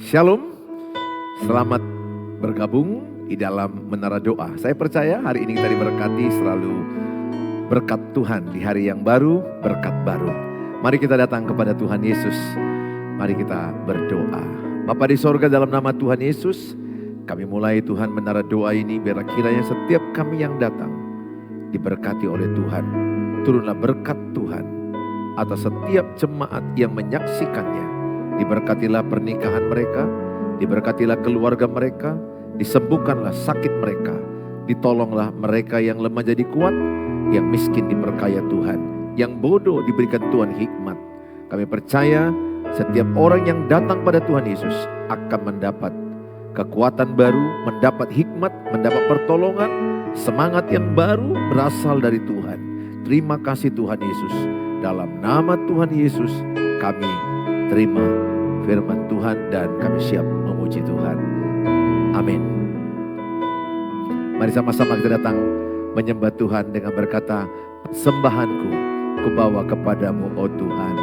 Shalom, selamat bergabung di dalam Menara Doa. Saya percaya hari ini kita diberkati selalu berkat Tuhan di hari yang baru, berkat baru. Mari kita datang kepada Tuhan Yesus. Mari kita berdoa. Bapa di sorga, dalam nama Tuhan Yesus, kami mulai Tuhan Menara Doa ini, biar kiranya setiap kami yang datang diberkati oleh Tuhan. Turunlah berkat Tuhan atas setiap jemaat yang menyaksikannya. Diberkatilah pernikahan mereka, diberkatilah keluarga mereka, disembuhkanlah sakit mereka, ditolonglah mereka yang lemah jadi kuat, yang miskin diberkaya Tuhan, yang bodoh diberikan Tuhan hikmat. Kami percaya setiap orang yang datang pada Tuhan Yesus akan mendapat kekuatan baru, mendapat hikmat, mendapat pertolongan, semangat yang baru berasal dari Tuhan. Terima kasih Tuhan Yesus. Dalam nama Tuhan Yesus kami terima firman Tuhan dan kami siap memuji Tuhan. Amin. Mari sama-sama kita datang menyembah Tuhan dengan berkata, sembahanku kubawa kepadamu, oh Tuhan.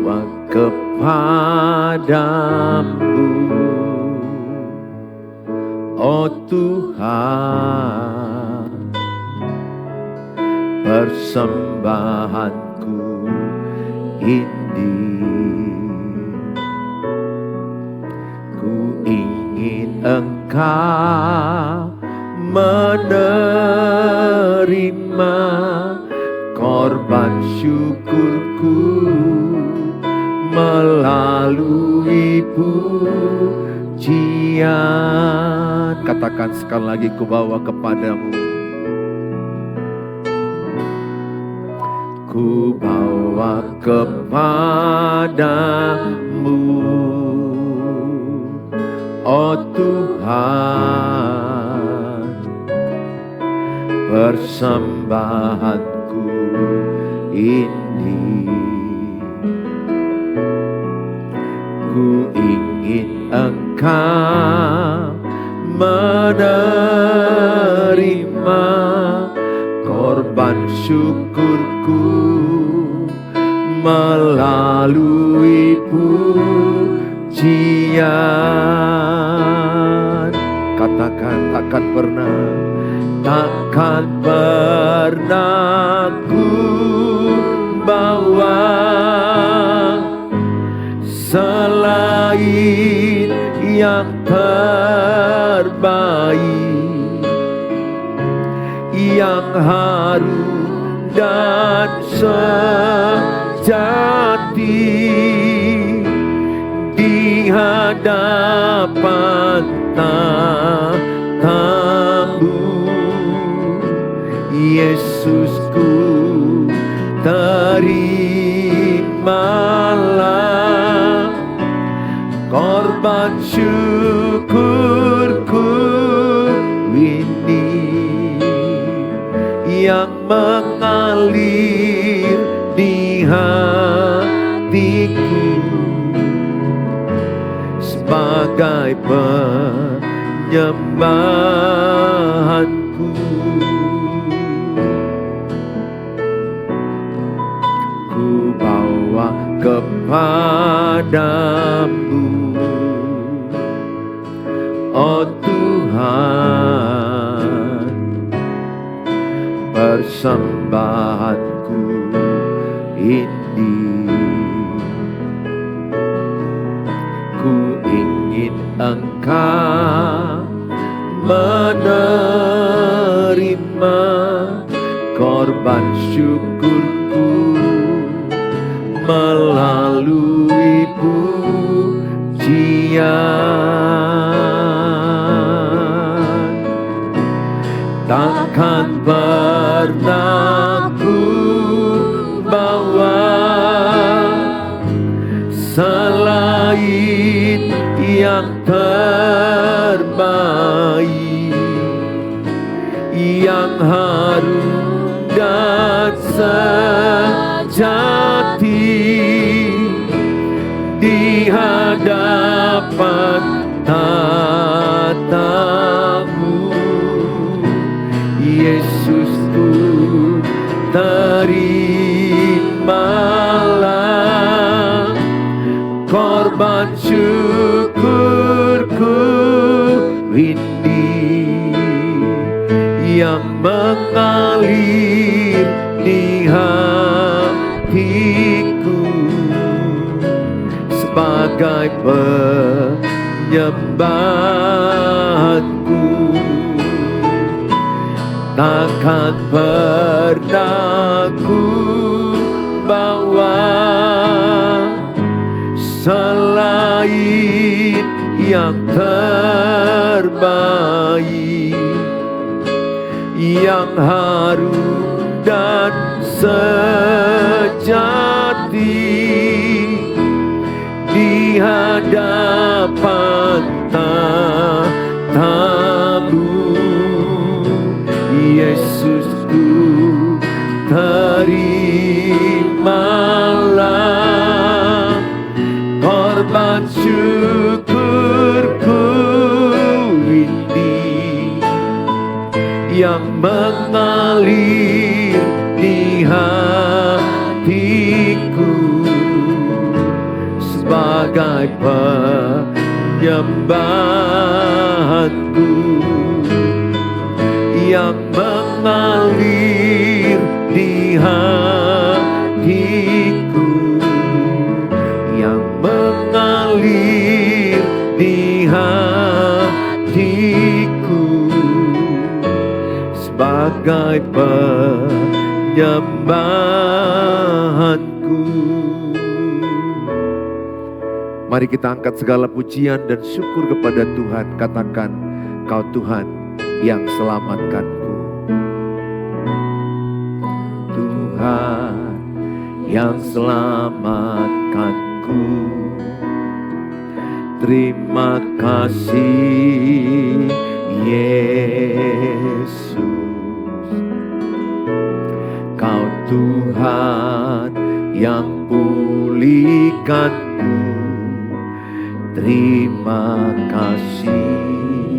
Wa kepadamu, oh Tuhan, persembahanku ini. Ku ingin Engkau menerima korban syukurku melalui pujian. Katakan sekali lagi, ku bawa kepadamu. Ku bawa kepadamu, oh Tuhan, persembahanku ini. Ku ingin Engkau menerima korban syukurku melalui pujian. Katakan, takkan pernah ku bawa selain yang terbaik, yang harum dan sejati di hadapan tatamu. Yesusku, terimalah korban syukurku ini yang mengalir di hatiku sebagai penyembahanku. Ku bawa kepadamu, oh Tuhan, persembahanku ini. Ku ingin Engkau menerima korban syukurku melalui pujian. Takkan pernah ku bawa selain yang terbaik, yang harum dan sejati di hadapan tatamu. Yesusku, terima terimalah korban syukurku ini yang mengalir di hatiku sebagai penyembahanku. Takkan pernah ku bawa selain yang terbaik, yang harum dan sejati di hadapan tatamu. Yesusku, terimalah korban syukurku ini yang mengalir di hatiku sebagai penyembahanku, yang mengalir di hatiku, yang mengalir di hatiku sebagai penyembahanku. Mari kita angkat segala pujian dan syukur kepada Tuhan. Katakan, Kau Tuhan yang selamatkanku. Tuhan yang selamatkanku. Terima kasih Yesus. Kau Tuhan yang pulihkanku. Terima kasih.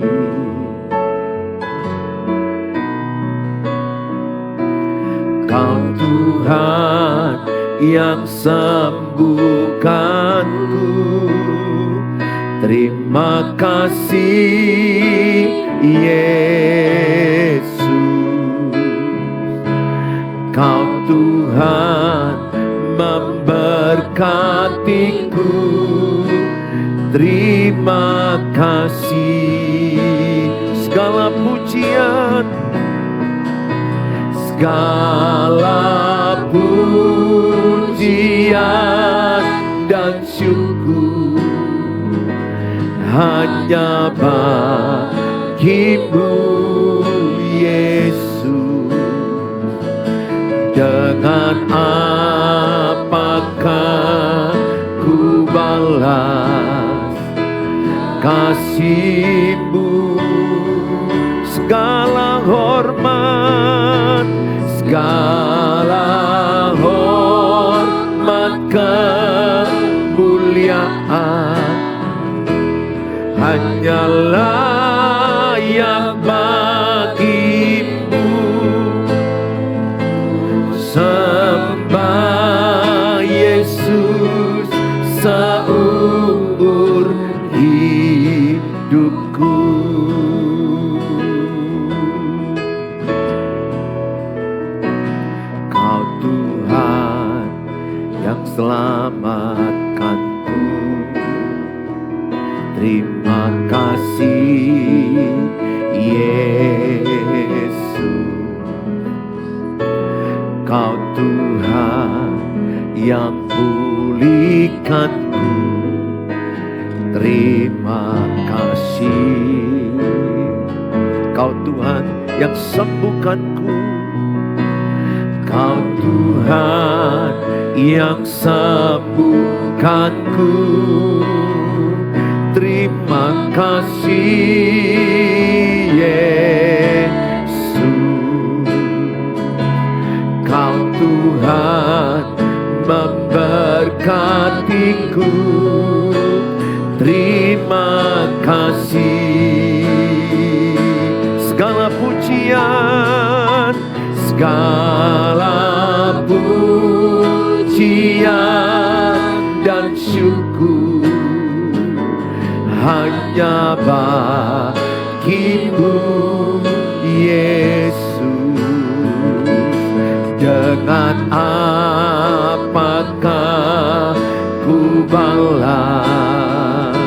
Kau Tuhan yang sembuhkanku. Terima kasih Yesus. Kau Tuhan memberkatiku. Terima kasih. Segala pujian, segala pujian dan syukur hanya bagimu Yesus. Dengan apakah ku balas kasih-Mu? Segala hormat, segala hormat kemuliaan hanyalah yang bagimu. Sembah Yesus seumur hidupku. Kau Tuhan yang selamatkanku. Terima kasih Yesus. Kau Tuhan yang pulihkanku. Terima kasih. Kau Tuhan yang sembuhkanku. Kau Tuhan yang sembuhkanku. Terima kasih Yesus. Kau Tuhan memberkatiku. Terima kasih. Segala pujian, segala pujian pujian dan syukur hanya bagimu Yesus. Dengan apakah ku balas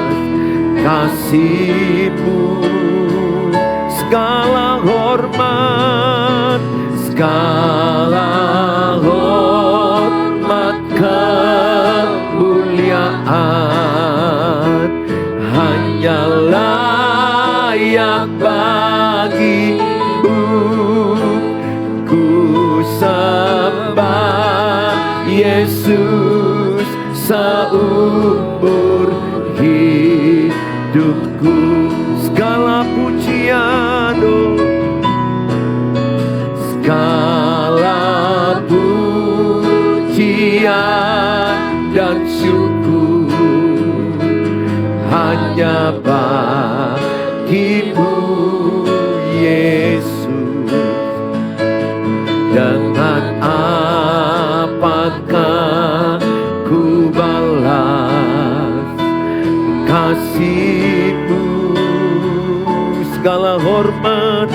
kasih-Mu? Segala hormat, segala hormat kemuliaan hanya layak bagi-Mu. Ku sembah Yesus seumur hidupku. Segala pujian, segala pujian dan syukur hanya bagi-Mu Yesus. Dengan apakah ku balas kasih-Mu? Segala hormat,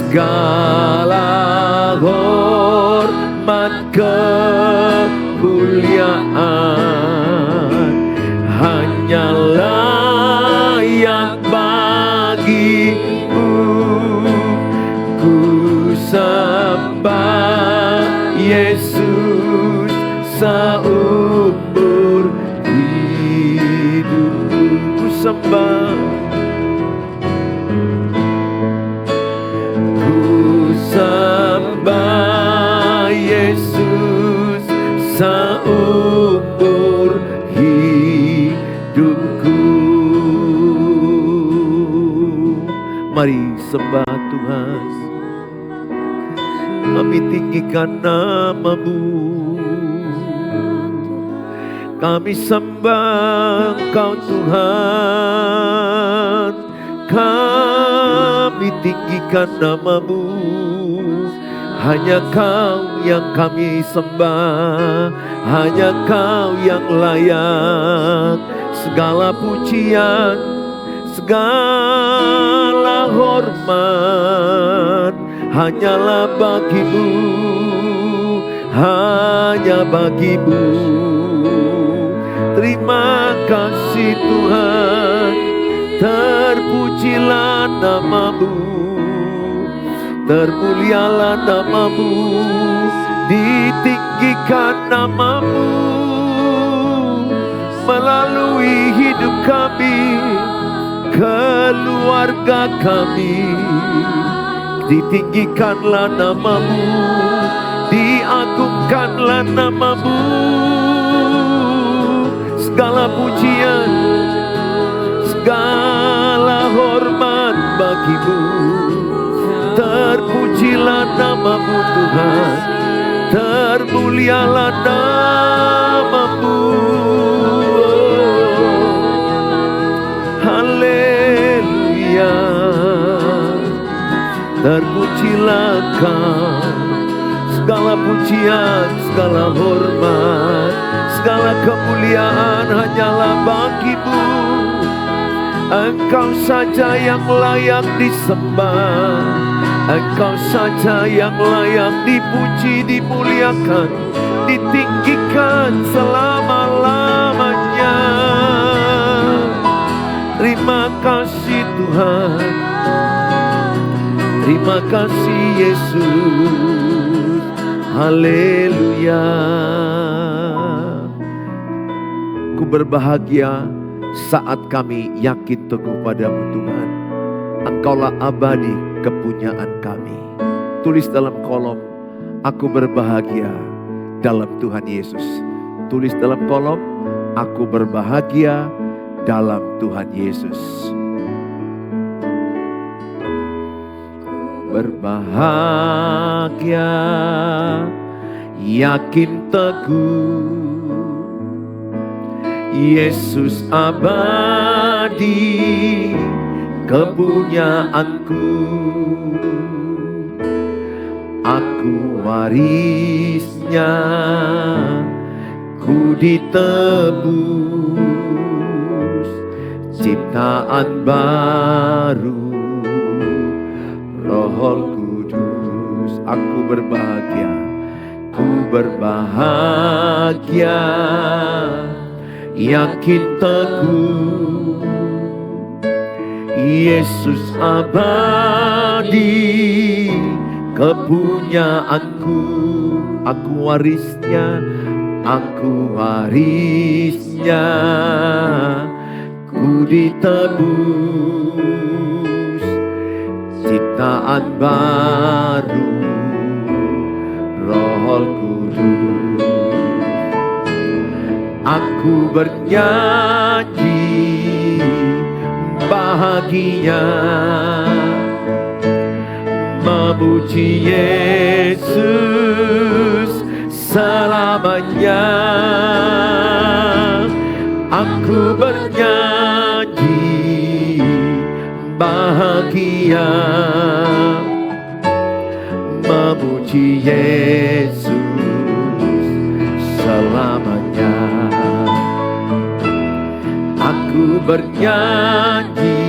segala hormat kemuliaan hanya layak bagi-Mu. Ku sembah Yesus seumur hidupku. Ku sembah, sembah Yesus seumur hidupku. Mari sembah Tuhan, kami tinggikan nama-Mu. Kami sembah Engkau Tuhan, kami tinggikan nama-Mu. Hanya Kau yang kami sembah, hanya Kau yang layak segala pujian, segala hormat hanyalah bagi-Mu, hanya bagi-Mu. Terima kasih Tuhan, terpujilah nama-Mu, termulialah nama-Mu, ditinggikan nama-Mu melalui hidup kami, keluarga kami. Ditinggikanlah nama-Mu, diagungkanlah nama-Mu. Segala pujian, segala hormat bagi-Mu. Terpujilah nama-Mu Tuhan, termulialah nama-Mu. Haleluya. Terpujilah Kau, segala pujian, segala hormat, segala kemuliaan hanyalah bagi-Mu. Engkau saja yang layak disembah, Engkau saja yang layak dipuji, dimuliakan, ditinggikan selama-lamanya. Terima kasih Tuhan, terima kasih Yesus. Haleluya. Ku berbahagia saat kami yakin teguh padamu Tuhan. Engkaulah abadi kepunyaan kami. Tulis dalam kolom, aku berbahagia dalam Tuhan Yesus. Tulis dalam kolom, aku berbahagia dalam Tuhan Yesus. Berbahagia, yakin teguh, Yesus abadi kepunyaanku. Aku warisnya, ku ditebus, ciptaan baru, Roh Kudus. Aku berbahagia, ku berbahagia, yakin teguh, Yesus abadi, kepunyaanku. Aku warisnya, aku warisnya, ku ditebus, ciptaan baru, Roh Kudus. Aku bernyanyi bahagia, memuji Yesus selamanya. Aku bernyanyi bahagia, memuji Yesus selamanya. Aku bernyanyi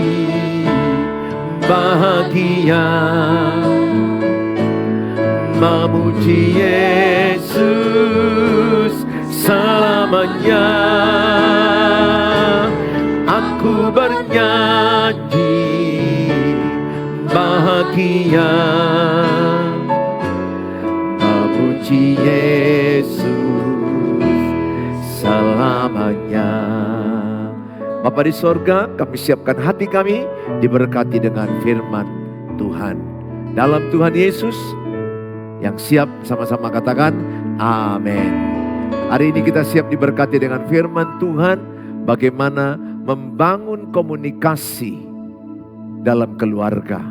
bahagia, memuji Yesus selamanya. Aku bernyanyi bahagia, memuji Yesus selamanya. Bapa di sorga, kami siapkan hati kami diberkati dengan firman Tuhan. Dalam Tuhan Yesus, yang siap sama-sama katakan amin. Hari ini kita siap diberkati dengan firman Tuhan, bagaimana membangun komunikasi dalam keluarga.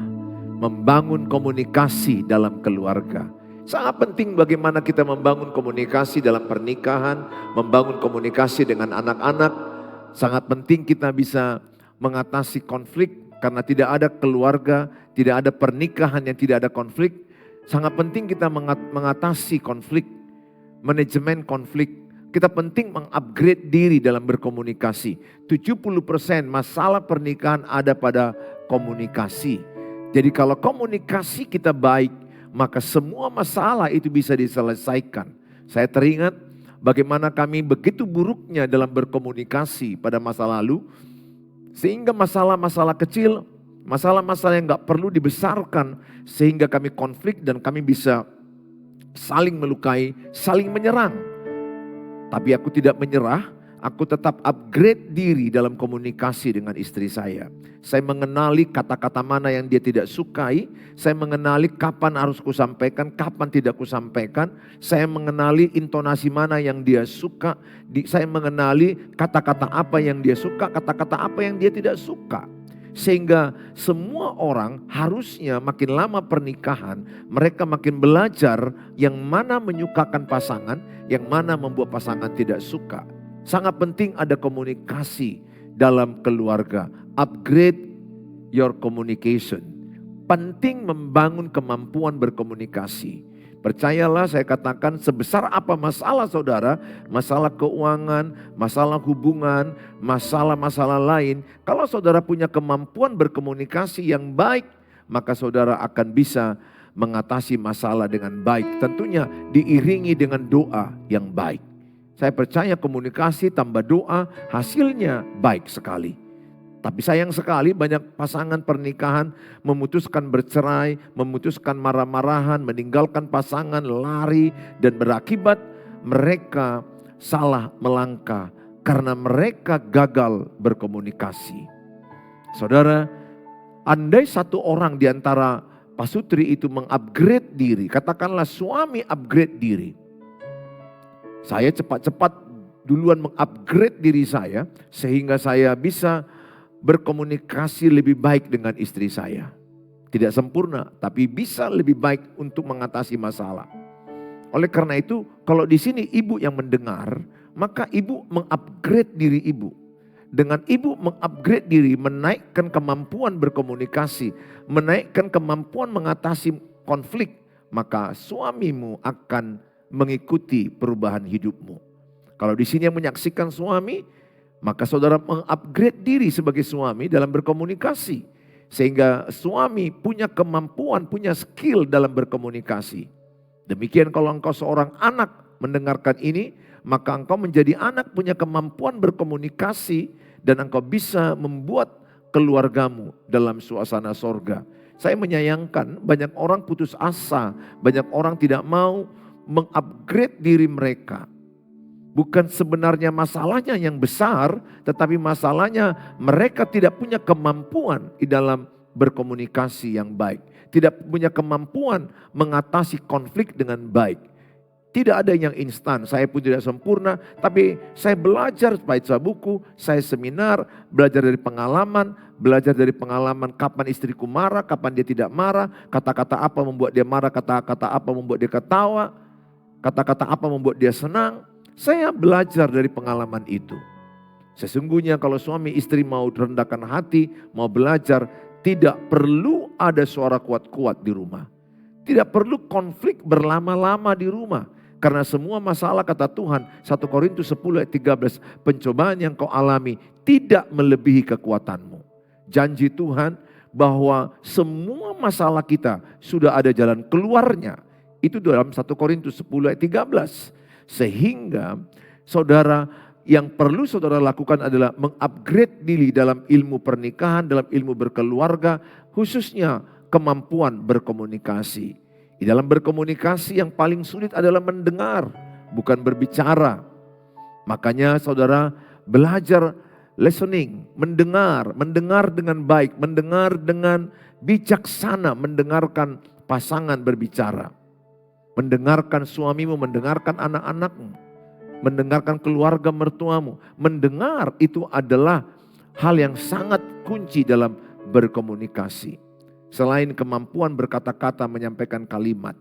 Membangun komunikasi dalam keluarga. Sangat penting bagaimana kita membangun komunikasi dalam pernikahan, membangun komunikasi dengan anak-anak. Sangat penting kita bisa mengatasi konflik, karena tidak ada keluarga, tidak ada pernikahan yang tidak ada konflik. Sangat penting kita mengatasi konflik, manajemen konflik. Kita penting mengupgrade diri dalam berkomunikasi. 70% masalah pernikahan ada pada komunikasi. Jadi kalau komunikasi kita baik, maka semua masalah itu bisa diselesaikan. Saya teringat bagaimana kami begitu buruknya dalam berkomunikasi pada masa lalu, sehingga masalah-masalah kecil, masalah-masalah yang gak perlu dibesarkan, sehingga kami konflik dan kami bisa saling melukai, saling menyerang. Tapi aku tidak menyerah, aku tetap upgrade diri dalam komunikasi dengan istri saya. Saya mengenali kata-kata mana yang dia tidak sukai. Saya mengenali kapan harus kusampaikan, kapan tidak kusampaikan. Saya mengenali intonasi mana yang dia suka. Saya mengenali kata-kata apa yang dia suka, kata-kata apa yang dia tidak suka. Sehingga semua orang harusnya makin lama pernikahan, mereka makin belajar yang mana menyukakan pasangan, yang mana membuat pasangan tidak suka. Sangat penting ada komunikasi dalam keluarga. Upgrade your communication. Penting membangun kemampuan berkomunikasi. Percayalah, saya katakan, sebesar apa masalah saudara, masalah keuangan, masalah hubungan, masalah-masalah lain. Kalau saudara punya kemampuan berkomunikasi yang baik, maka saudara akan bisa mengatasi masalah dengan baik. Tentunya diiringi dengan doa yang baik. Saya percaya komunikasi tambah doa hasilnya baik sekali. Tapi sayang sekali banyak pasangan pernikahan memutuskan bercerai, memutuskan marah-marahan, meninggalkan pasangan, lari, dan berakibat mereka salah melangkah karena mereka gagal berkomunikasi. Saudara, andai satu orang di antara pasutri itu mengupgrade diri, katakanlah suami upgrade diri. Saya cepat-cepat duluan mengupgrade diri saya sehingga saya bisa berkomunikasi lebih baik dengan istri saya. Tidak sempurna, tapi bisa lebih baik untuk mengatasi masalah. Oleh karena itu, kalau di sini ibu yang mendengar, maka ibu mengupgrade diri ibu. Dengan ibu mengupgrade diri, menaikkan kemampuan berkomunikasi, menaikkan kemampuan mengatasi konflik, maka suamimu akan mengikuti perubahan hidupmu. Kalau di sini yang menyaksikan suami, maka saudara mengupgrade diri sebagai suami dalam berkomunikasi. Sehingga suami punya kemampuan, punya skill dalam berkomunikasi. Demikian kalau engkau seorang anak mendengarkan ini, maka engkau menjadi anak punya kemampuan berkomunikasi dan engkau bisa membuat keluargamu dalam suasana sorga. Saya menyayangkan banyak orang putus asa, banyak orang tidak mau mengupgrade diri mereka. Bukan sebenarnya masalahnya yang besar, tetapi masalahnya mereka tidak punya kemampuan di dalam berkomunikasi yang baik. Tidak punya kemampuan mengatasi konflik dengan baik. Tidak ada yang instan, saya pun tidak sempurna, tapi saya belajar baca buku, saya seminar, belajar dari pengalaman kapan istriku marah, kapan dia tidak marah, kata-kata apa membuat dia marah, kata-kata apa membuat dia ketawa, kata-kata apa membuat dia senang. Saya belajar dari pengalaman itu. Sesungguhnya kalau suami istri mau rendahkan hati, mau belajar, tidak perlu ada suara kuat-kuat di rumah. Tidak perlu konflik berlama-lama di rumah. Karena semua masalah kata Tuhan, 1 Korintus 10 ayat 13, pencobaan yang kau alami tidak melebihi kekuatanmu. Janji Tuhan bahwa semua masalah kita sudah ada jalan keluarnya. Itu dalam 1 Korintus 10 ayat 13. Sehingga saudara, yang perlu saudara lakukan adalah mengupgrade diri dalam ilmu pernikahan, dalam ilmu berkeluarga, khususnya kemampuan berkomunikasi. Di dalam berkomunikasi yang paling sulit adalah mendengar, bukan berbicara. Makanya saudara belajar listening, mendengar dengan baik, mendengar dengan bijaksana, mendengarkan pasangan berbicara. Mendengarkan suamimu, mendengarkan anak-anakmu, mendengarkan keluarga mertuamu. Mendengar itu adalah hal yang sangat kunci dalam berkomunikasi. Selain kemampuan berkata-kata, menyampaikan kalimat.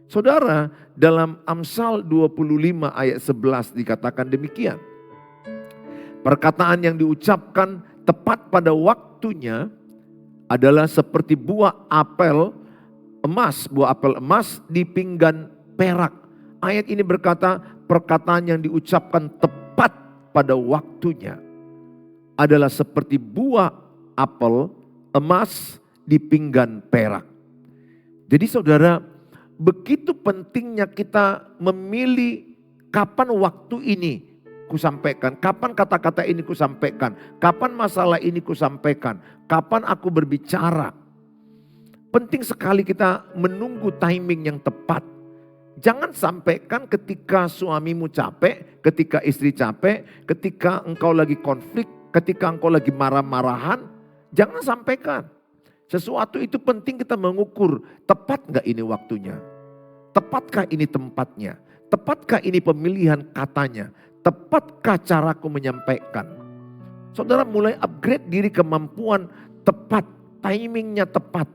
Saudara, dalam Amsal 25 ayat 11 dikatakan demikian. Perkataan yang diucapkan tepat pada waktunya adalah seperti buah apel emas di pinggan perak. Ayat ini berkata, perkataan yang diucapkan tepat pada waktunya adalah seperti buah apel emas di pinggan perak. Jadi saudara, begitu pentingnya kita memilih kapan waktu ini kusampaikan, kapan kata-kata ini kusampaikan, kapan masalah ini kusampaikan, kapan aku berbicara. Penting sekali kita menunggu timing yang tepat. Jangan sampaikan ketika suamimu capek, ketika istri capek, ketika engkau lagi konflik, ketika engkau lagi marah-marahan. Jangan sampaikan. Sesuatu itu penting kita mengukur, tepat gak ini waktunya? Tepatkah ini tempatnya? Tepatkah ini pemilihan katanya? Tepatkah caraku menyampaikan? Saudara mulai upgrade diri kemampuan tepat, timingnya tepat,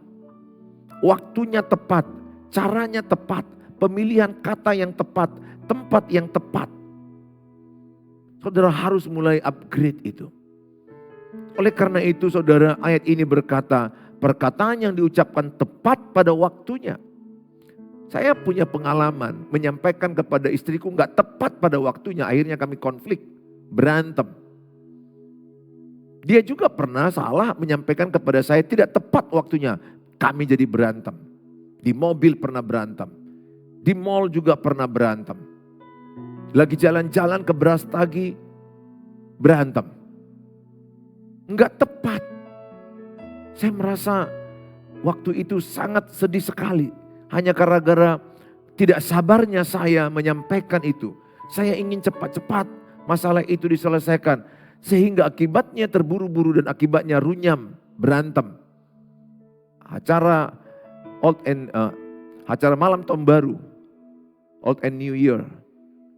waktunya tepat, caranya tepat, pemilihan kata yang tepat, tempat yang tepat. Saudara harus mulai upgrade itu. Oleh karena itu saudara, ayat ini berkata, perkataan yang diucapkan tepat pada waktunya. Saya punya pengalaman menyampaikan kepada istriku gak tepat pada waktunya. Akhirnya kami konflik, berantem. Dia juga pernah salah menyampaikan kepada saya tidak tepat waktunya. Kami jadi berantem. Di mobil pernah berantem. Di mall juga pernah berantem. Lagi jalan-jalan ke Brastagi, berantem. Enggak tepat. Saya merasa waktu itu sangat sedih sekali. Hanya gara-gara tidak sabarnya saya menyampaikan itu. Saya ingin cepat-cepat masalah itu diselesaikan. Sehingga akibatnya terburu-buru dan akibatnya runyam, berantem. Acara malam tahun baru, Old and New Year,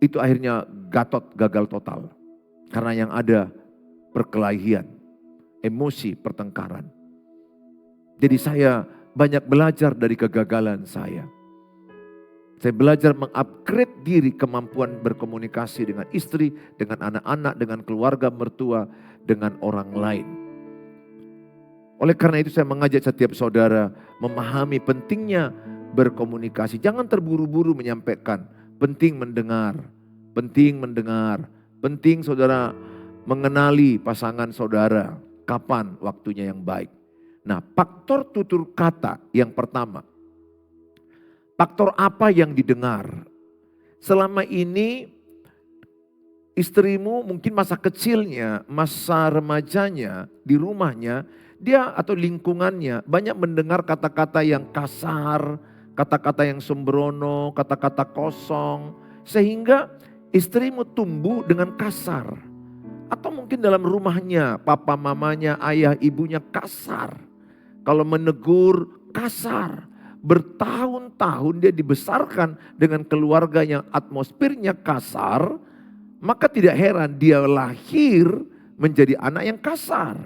itu akhirnya gagal total. Karena yang ada perkelahian, emosi, pertengkaran. Jadi saya banyak belajar dari kegagalan saya. Saya belajar mengupgrade diri kemampuan berkomunikasi dengan istri, dengan anak-anak, dengan keluarga mertua, dengan orang lain. Oleh karena itu saya mengajak setiap saudara memahami pentingnya berkomunikasi. Jangan terburu-buru menyampaikan. Penting mendengar, penting mendengar. Penting saudara mengenali pasangan saudara. Kapan waktunya yang baik. Nah, faktor tutur kata yang pertama. Faktor apa yang didengar? Selama ini istrimu mungkin masa kecilnya, masa remajanya, di rumahnya, dia atau lingkungannya banyak mendengar kata-kata yang kasar, kata-kata yang sembrono, kata-kata kosong. Sehingga istrimu tumbuh dengan kasar. Atau mungkin dalam rumahnya, papa mamanya, ayah ibunya kasar. Kalau menegur kasar. Bertahun-tahun dia dibesarkan dengan keluarga yang atmosfernya kasar. Maka tidak heran dia lahir menjadi anak yang kasar.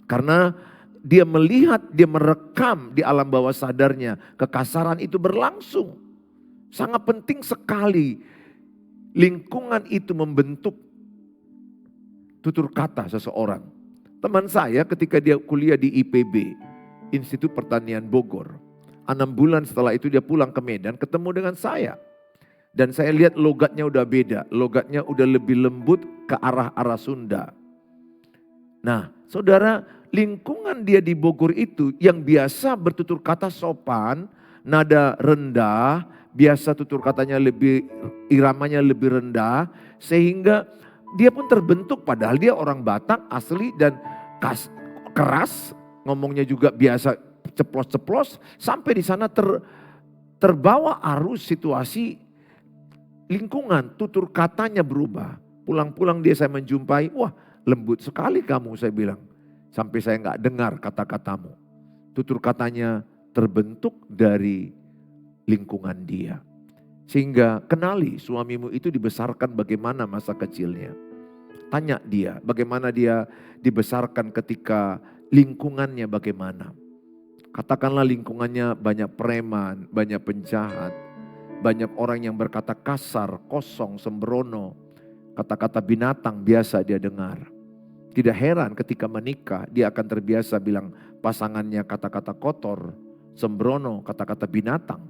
Karena dia melihat, dia merekam di alam bawah sadarnya. Kekasaran itu berlangsung. Sangat penting sekali lingkungan itu membentuk tutur kata seseorang. Teman saya ketika dia kuliah di IPB, Institut Pertanian Bogor. 6 bulan setelah itu dia pulang ke Medan ketemu dengan saya. Dan saya lihat logatnya udah beda. Logatnya udah lebih lembut ke arah-arah Sunda. Nah saudara, lingkungan dia di Bogor itu yang biasa bertutur kata sopan, nada rendah, biasa tutur katanya lebih, iramanya lebih rendah. Sehingga dia pun terbentuk padahal dia orang Batak asli dan keras. Ngomongnya juga biasa ceplos-ceplos. Sampai di sana terbawa arus situasi lingkungan, tutur katanya berubah. Pulang-pulang dia saya menjumpai, wah lembut sekali kamu saya bilang. Sampai saya nggak dengar kata-katamu. Tutur katanya terbentuk dari lingkungan dia. Sehingga kenali suamimu itu dibesarkan bagaimana masa kecilnya. Tanya dia bagaimana dia dibesarkan ketika lingkungannya bagaimana. Katakanlah lingkungannya banyak preman, banyak penjahat. Banyak orang yang berkata kasar, kosong, sembrono. Kata-kata binatang biasa dia dengar. Tidak heran ketika menikah dia akan terbiasa bilang pasangannya kata-kata kotor, sembrono, kata-kata binatang.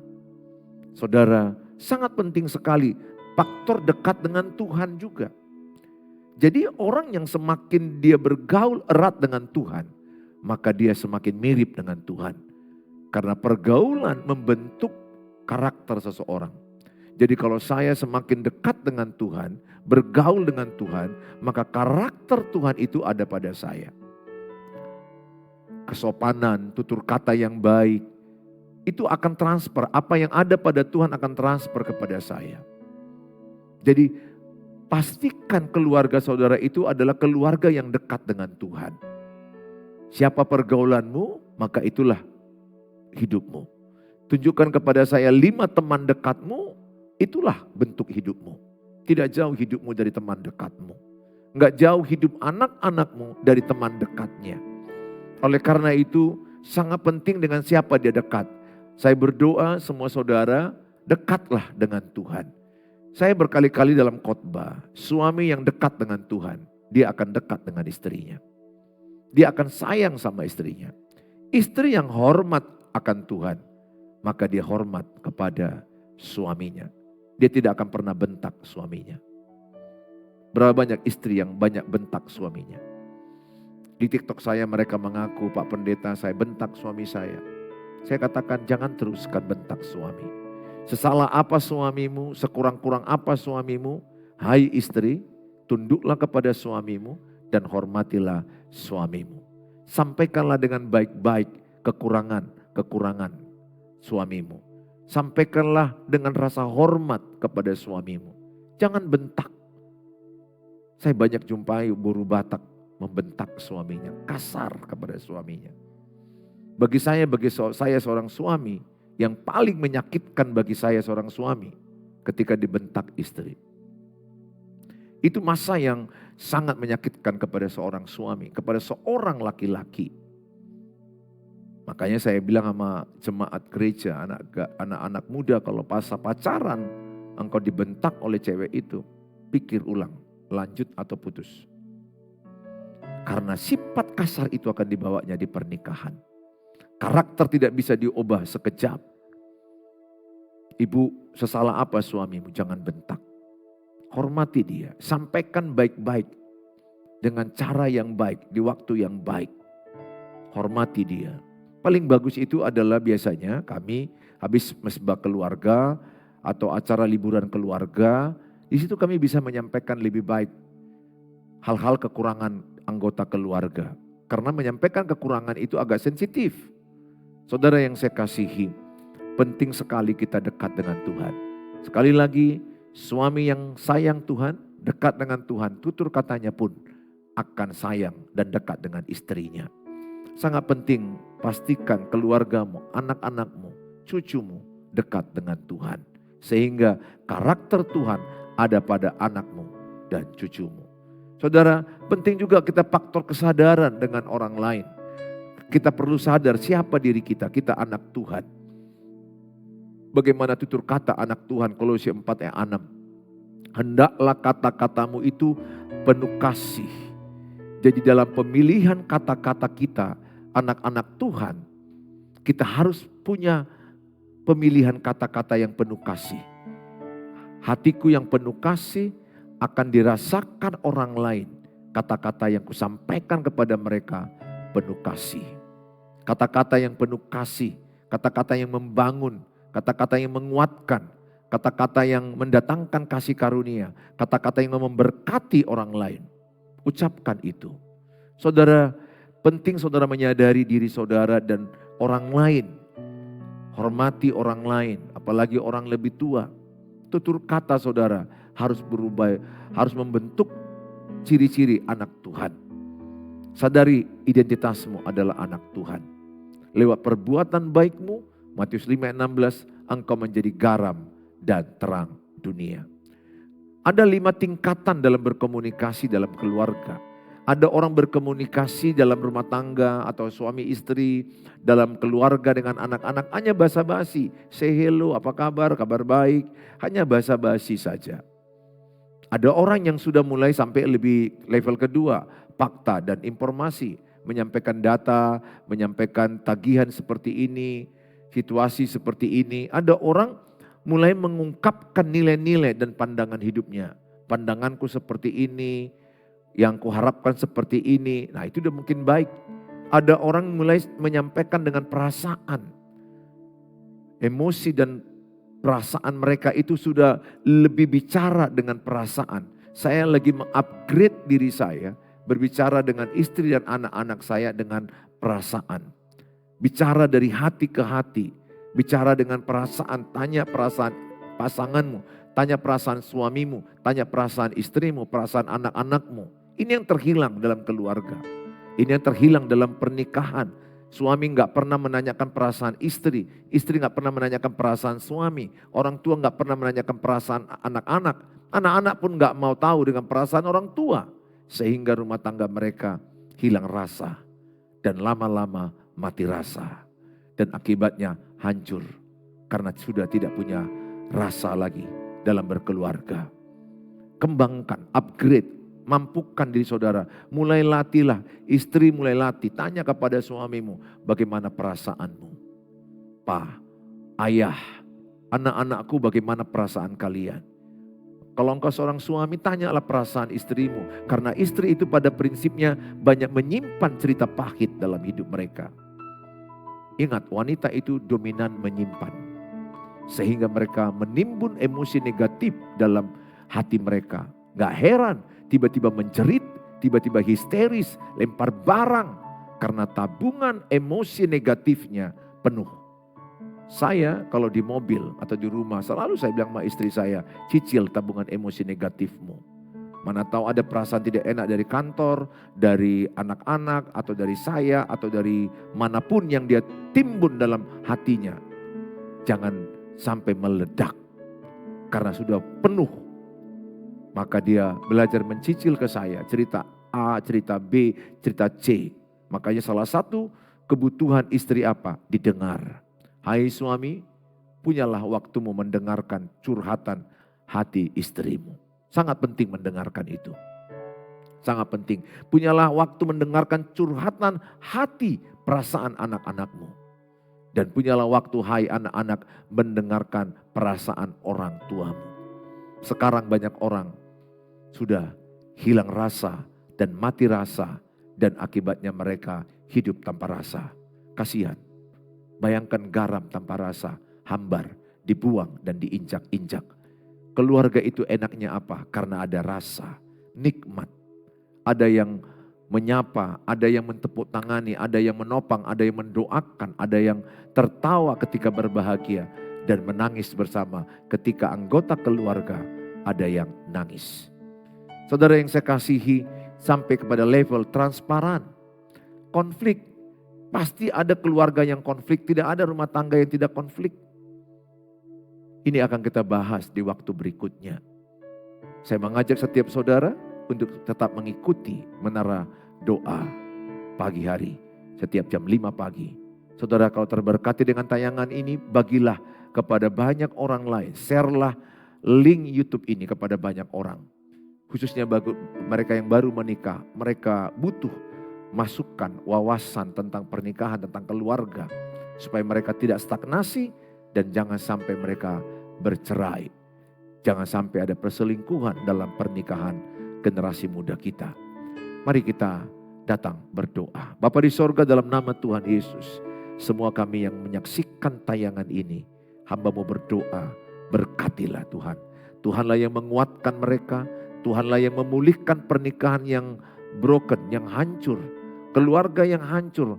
Saudara, sangat penting sekali faktor dekat dengan Tuhan juga. Jadi orang yang semakin dia bergaul erat dengan Tuhan, maka dia semakin mirip dengan Tuhan. Karena pergaulan membentuk karakter seseorang. Jadi kalau saya semakin dekat dengan Tuhan, bergaul dengan Tuhan, maka karakter Tuhan itu ada pada saya. Kesopanan, tutur kata yang baik, itu akan transfer. Apa yang ada pada Tuhan akan transfer kepada saya. Jadi pastikan keluarga saudara itu adalah keluarga yang dekat dengan Tuhan. Siapa pergaulanmu, maka itulah hidupmu. Tunjukkan kepada saya 5 teman dekatmu, itulah bentuk hidupmu. Tidak jauh hidupmu dari teman dekatmu. Enggak jauh hidup anak-anakmu dari teman dekatnya. Oleh karena itu sangat penting dengan siapa dia dekat. Saya berdoa semua saudara dekatlah dengan Tuhan. Saya berkali-kali dalam khotbah, suami yang dekat dengan Tuhan, dia akan dekat dengan istrinya. Dia akan sayang sama istrinya. Istri yang hormat akan Tuhan, maka dia hormat kepada suaminya. Dia tidak akan pernah bentak suaminya. Berapa banyak istri yang banyak bentak suaminya. Di TikTok saya mereka mengaku, Pak Pendeta saya bentak suami saya. Saya katakan jangan teruskan bentak suami. Sesalah apa suamimu, sekurang-kurang apa suamimu, hai istri, tunduklah kepada suamimu dan hormatilah suamimu. Sampaikanlah dengan baik-baik kekurangan suamimu. Sampaikanlah dengan rasa hormat kepada suamimu. Jangan bentak. Saya banyak jumpai buruh Batak membentak suaminya, kasar kepada suaminya. Bagi saya seorang suami, yang paling menyakitkan bagi saya seorang suami ketika dibentak istri. Itu masa yang sangat menyakitkan kepada seorang suami, kepada seorang laki-laki. Makanya saya bilang sama jemaat gereja, anak-anak muda kalau pas pacaran engkau dibentak oleh cewek itu, pikir ulang, lanjut atau putus. Karena sifat kasar itu akan dibawanya di pernikahan. Karakter tidak bisa diubah sekejap. Ibu, sesalah apa suamimu? Jangan bentak. Hormati dia, sampaikan baik-baik dengan cara yang baik, di waktu yang baik. Hormati dia. Paling bagus itu adalah biasanya kami habis mesbah keluarga atau acara liburan keluarga, di situ kami bisa menyampaikan lebih baik hal-hal kekurangan anggota keluarga. Karena menyampaikan kekurangan itu agak sensitif. Saudara yang saya kasihi, penting sekali kita dekat dengan Tuhan. Sekali lagi, suami yang sayang Tuhan, dekat dengan Tuhan, tutur katanya pun akan sayang dan dekat dengan istrinya. Sangat penting, pastikan keluargamu, anak-anakmu, cucumu dekat dengan Tuhan. Sehingga karakter Tuhan ada pada anakmu dan cucumu. Saudara, penting juga kita faktor kesadaran dengan orang lain. Kita perlu sadar siapa diri kita anak Tuhan. Bagaimana tutur kata anak Tuhan, Kolose 4 ayat 6. Hendaklah kata-katamu itu penuh kasih. Jadi dalam pemilihan kata-kata kita, anak-anak Tuhan, kita harus punya pemilihan kata-kata yang penuh kasih. Hatiku yang penuh kasih akan dirasakan orang lain. Kata-kata yang kusampaikan kepada mereka penuh kasih. Kata-kata yang penuh kasih, kata-kata yang membangun, kata-kata yang menguatkan, kata-kata yang mendatangkan kasih karunia, kata-kata yang memberkati orang lain. Ucapkan itu. Saudara, penting saudara menyadari diri saudara dan orang lain. Hormati orang lain, apalagi orang lebih tua. Tutur kata saudara harus berubah, harus membentuk ciri-ciri anak Tuhan. Sadari identitasmu adalah anak Tuhan. Lewat perbuatan baikmu, Matius 5:16, engkau menjadi garam dan terang dunia. Ada 5 tingkatan dalam berkomunikasi dalam keluarga. Ada orang berkomunikasi dalam rumah tangga atau suami istri, dalam keluarga dengan anak-anak hanya basa-basi. Say hello, apa kabar, kabar baik, hanya basa-basi saja. Ada orang yang sudah mulai sampai lebih level kedua, fakta dan informasi. Menyampaikan data, menyampaikan tagihan seperti ini, situasi seperti ini. Ada orang mulai mengungkapkan nilai-nilai dan pandangan hidupnya. Pandanganku seperti ini, yang kuharapkan seperti ini. Nah itu udah mungkin baik. Ada orang mulai menyampaikan dengan perasaan. Emosi dan perasaan mereka itu sudah lebih bicara dengan perasaan. Saya lagi mengupgrade diri saya, berbicara dengan istri dan anak-anak saya dengan perasaan. Bicara dari hati ke hati, bicara dengan perasaan, tanya perasaan pasanganmu, tanya perasaan suamimu, tanya perasaan istrimu, perasaan anak-anakmu. Ini yang terhilang dalam keluarga. Ini yang terhilang dalam pernikahan. Suami gak pernah menanyakan perasaan istri. Istri gak pernah menanyakan perasaan suami. Orang tua gak pernah menanyakan perasaan anak-anak. Anak-anak pun gak mau tahu dengan perasaan orang tua. Sehingga rumah tangga mereka hilang rasa. Dan lama-lama mati rasa. Dan akibatnya hancur. Karena sudah tidak punya rasa lagi dalam berkeluarga. Kembangkan, upgrade. Mampukan diri saudara, mulai latihlah, istri mulai latih, tanya kepada suamimu, bagaimana perasaanmu? Pa, ayah, anak-anakku bagaimana perasaan kalian? Kalau engkau seorang suami, tanyalah perasaan istrimu. Karena istri itu pada prinsipnya banyak menyimpan cerita pahit dalam hidup mereka. Ingat, wanita itu dominan menyimpan. Sehingga mereka menimbun emosi negatif dalam hati mereka. Gak heran, tiba-tiba menjerit, tiba-tiba histeris, lempar barang. Karena tabungan emosi negatifnya penuh. Saya kalau di mobil atau di rumah selalu saya bilang sama istri saya, cicil tabungan emosi negatifmu. Mana tahu ada perasaan tidak enak dari kantor, dari anak-anak, atau dari saya, atau dari manapun yang dia timbun dalam hatinya. Jangan sampai meledak karena sudah penuh. Maka dia belajar mencicil ke saya, cerita A, cerita B, cerita C. Makanya salah satu kebutuhan istri apa? Didengar. Hai suami, punyalah waktumu mendengarkan curhatan hati istrimu. Sangat penting mendengarkan itu. Sangat penting. Punyalah waktu mendengarkan curhatan hati perasaan anak-anakmu. Dan punyalah waktu hai anak-anak mendengarkan perasaan orang tuamu. Sekarang banyak orang sudah hilang rasa dan mati rasa, dan akibatnya mereka hidup tanpa rasa. Kasihan. Bayangkan garam tanpa rasa, hambar, dibuang dan diinjak-injak. Keluarga itu enaknya apa? Karena ada rasa, nikmat. Ada yang menyapa, ada yang mentepuk tangani, ada yang menopang, ada yang mendoakan, ada yang tertawa ketika berbahagia dan menangis bersama ketika anggota keluarga ada yang nangis. Saudara yang saya kasihi, sampai kepada level transparan. Konflik, pasti ada keluarga yang konflik, tidak ada rumah tangga yang tidak konflik. Ini akan kita bahas di waktu berikutnya. Saya mengajak setiap saudara untuk tetap mengikuti menara doa pagi hari setiap jam 5 pagi. Saudara kalau terberkati dengan tayangan ini, bagilah kepada banyak orang lain. Share-lah link YouTube ini kepada banyak orang. Khususnya bagi mereka yang baru menikah, mereka butuh masukan, wawasan tentang pernikahan, tentang keluarga. Supaya mereka tidak stagnasi dan jangan sampai mereka bercerai. Jangan sampai ada perselingkuhan dalam pernikahan generasi muda kita. Mari kita datang berdoa. Bapa di sorga, dalam nama Tuhan Yesus, semua kami yang menyaksikan tayangan ini, hamba-Mu berdoa, berkatilah Tuhan. Tuhanlah yang menguatkan mereka, Tuhanlah yang memulihkan pernikahan yang broken, yang hancur, keluarga yang hancur,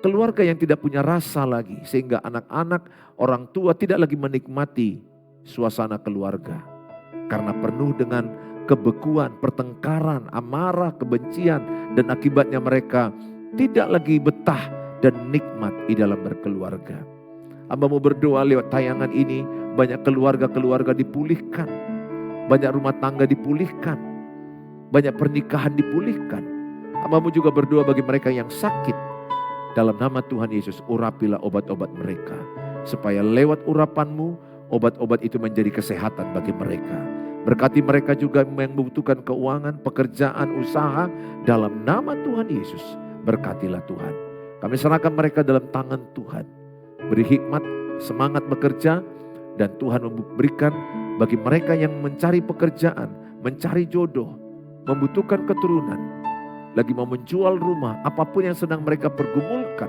keluarga yang tidak punya rasa lagi, sehingga anak-anak, orang tua tidak lagi menikmati suasana keluarga. Karena penuh dengan kebekuan, pertengkaran, amarah, kebencian, dan akibatnya mereka tidak lagi betah dan nikmat di dalam berkeluarga. Hamba-Mu berdoa lewat tayangan ini, banyak keluarga-keluarga dipulihkan, banyak rumah tangga dipulihkan, banyak pernikahan dipulihkan. Hamba-Mu juga berdoa bagi mereka yang sakit. Dalam nama Tuhan Yesus, urapilah obat-obat mereka, supaya lewat urapan-Mu, obat-obat itu menjadi kesehatan bagi mereka. Berkati mereka juga yang membutuhkan keuangan, pekerjaan, usaha. Dalam nama Tuhan Yesus, berkatilah Tuhan. Kami serahkan mereka dalam tangan Tuhan. Beri hikmat, semangat bekerja, dan Tuhan memberikan bagi mereka yang mencari pekerjaan, mencari jodoh, membutuhkan keturunan, lagi mau menjual rumah, apapun yang sedang mereka pergumulkan.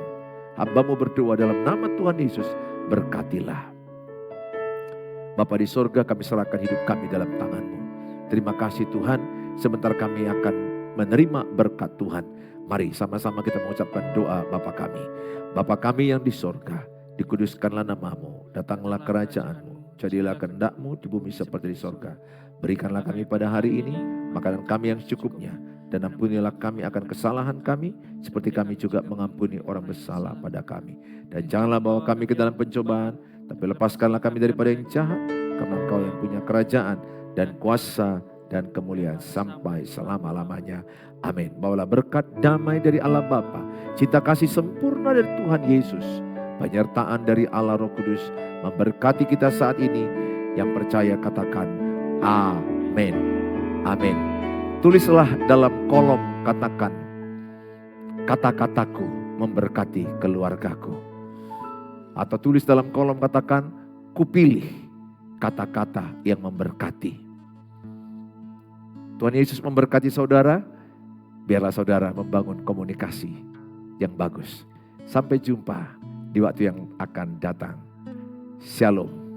Hamba-Mu berdoa dalam nama Tuhan Yesus, berkatilah. Bapa di sorga, kami serahkan hidup kami dalam tangan-Mu. Terima kasih Tuhan, sebentar kami akan menerima berkat Tuhan. Mari sama-sama kita mengucapkan doa Bapa kami. Bapa kami yang di sorga, dikuduskanlah nama-Mu, datanglah kerajaan-Mu, jadilah kehendak-Mu di bumi seperti di sorga. Berikanlah kami pada hari ini makanan kami yang secukupnya, dan ampunilah kami akan kesalahan kami, seperti kami juga mengampuni orang bersalah pada kami. Dan janganlah bawa kami ke dalam pencobaan, tapi lepaskanlah kami daripada yang jahat, karena Engkau yang punya kerajaan dan kuasa dan kemuliaan sampai selama-lamanya. Amin. Bawalah berkat damai dari Allah Bapa, cinta kasih sempurna dari Tuhan Yesus, penyertaan dari Allah Roh Kudus memberkati kita saat ini. Yang percaya katakan amin. Amin. Tulislah dalam kolom katakan, kata-kataku memberkati keluargaku. Atau tulis dalam kolom katakan, kupilih kata-kata yang memberkati. Tuhan Yesus memberkati saudara. Biarlah saudara membangun komunikasi yang bagus. Sampai jumpa di waktu yang akan datang. Shalom.